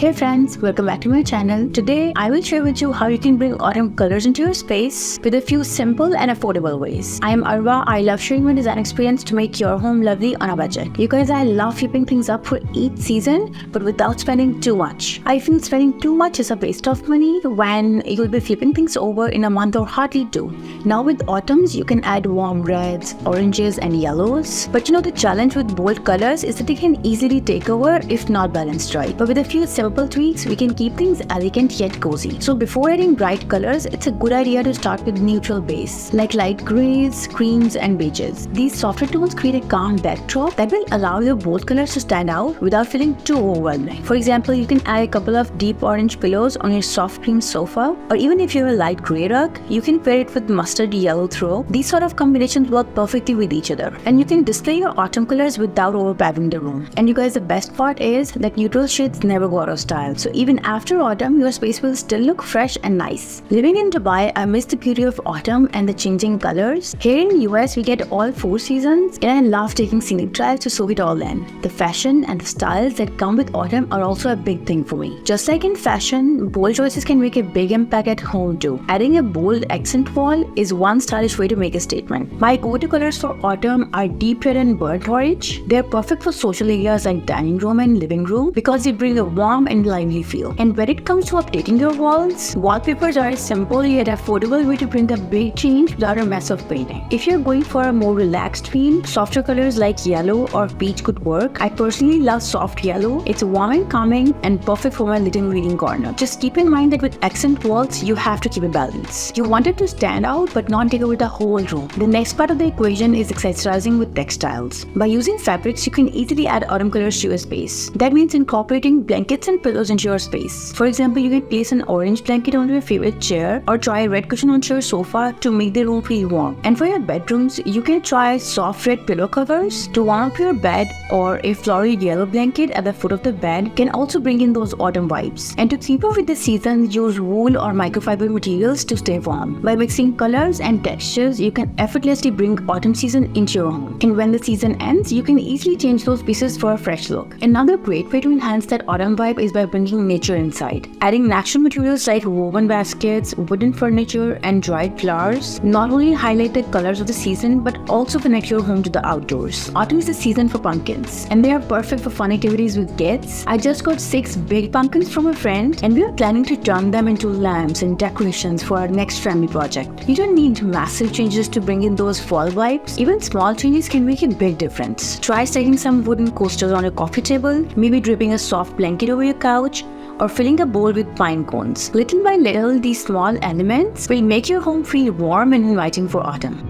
Hey friends, welcome back to my channel. Today I will share with you how you can bring autumn colors into your space with a few simple and affordable ways. I am Arwa. I love sharing my design experience to make your home lovely on a budget. You guys, I love flipping things up for each season but without spending too much. I feel spending too much is a waste of money when you'll be flipping things over in a month or hardly two. Now with autumns you can add warm reds, oranges and yellows. But you know the challenge with bold colors is that they can easily take over if not balanced right. But with a few simple tweaks, we can keep things elegant yet cozy. So before adding bright colors, it's a good idea to start with neutral base like light grays, creams and beiges. These softer tones create a calm backdrop that will allow your bold colors to stand out without feeling too overwhelming. For example, you can add a couple of deep orange pillows on your soft cream sofa, or even if you have a light gray rug, you can pair it with mustard yellow throw. These sort of combinations work perfectly with each other, and you can display your autumn colors without overpowering the room. And you guys, the best part is that neutral shades never go out of style. So even after autumn, your space will still look fresh and nice. Living in Dubai, I miss the beauty of autumn and the changing colors. Here in US, we get all 4 seasons, and I love taking scenic drives to soak it all in. The fashion and the styles that come with autumn are also a big thing for me. Just like in fashion, bold choices can make a big impact at home too. Adding a bold accent wall is one stylish way to make a statement. My go-to colors for autumn are deep red and burnt orange. They are perfect for social areas like dining room and living room because they bring a warm and lively feel. And when it comes to updating your walls, wallpapers are a simple yet affordable way to bring a big change without a mess of painting. If you're going for a more relaxed feel, softer colors like yellow or peach could work. I personally love soft yellow. It's warm and calming and perfect for my little reading corner. Just keep in mind that with accent walls, you have to keep a balance. You want it to stand out but not take over the whole room. The next part of the equation is accessorizing with textiles. By using fabrics, you can easily add autumn colors to your space. That means incorporating blankets and pillows into your space. For example, you can place an orange blanket on your favorite chair or try a red cushion on your sofa to make the room feel warm. And for your bedrooms, you can try soft red pillow covers to warm up your bed, or a floral yellow blanket at the foot of the bed can also bring in those autumn vibes. And to keep up with the seasons, use wool or microfiber materials to stay warm. By mixing colors and textures, you can effortlessly bring autumn season into your home. And when the season ends, you can easily change those pieces for a fresh look. Another great way to enhance that autumn vibe is by bringing nature inside. Adding natural materials like woven baskets, wooden furniture, and dried flowers not only highlight the colors of the season but also connect your home to the outdoors. Autumn is the season for pumpkins, and they are perfect for fun activities with kids. I just got 6 big pumpkins from a friend, and we are planning to turn them into lamps and decorations for our next family project. You don't need massive changes to bring in those fall vibes. Even small changes can make a big difference. Try stacking some wooden coasters on your coffee table, maybe draping a soft blanket over your couch, or filling a bowl with pine cones. Little by little, these small elements will make your home feel warm and inviting for autumn.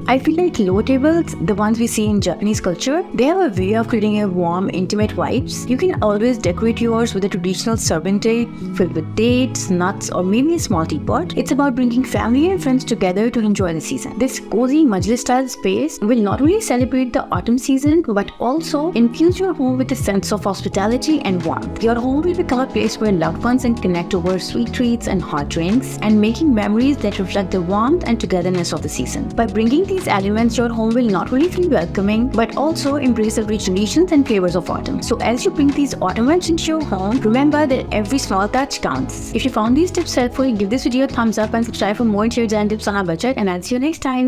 I feel like low tables, the ones we see in Japanese culture, they have a way of creating a warm, intimate vibes. You can always decorate yours with a traditional serving tray filled with dates, nuts, or maybe a small teapot. It's about bringing family and friends together to enjoy the season. This cozy majlis-style space will not only celebrate the autumn season but also infuse your home with a sense of hospitality and warmth. Your home will become a place where loved ones can connect over sweet treats and hot drinks and making memories that reflect the warmth and togetherness of the season. By bringing these elements, your home will not only feel welcoming but also embrace the rich traditions and flavors of autumn. So as you bring these autumn vibes into your home, remember that every small touch counts. If you found these tips helpful, give this video a thumbs up and subscribe for more interior design tips on our budget, and I'll see you next time.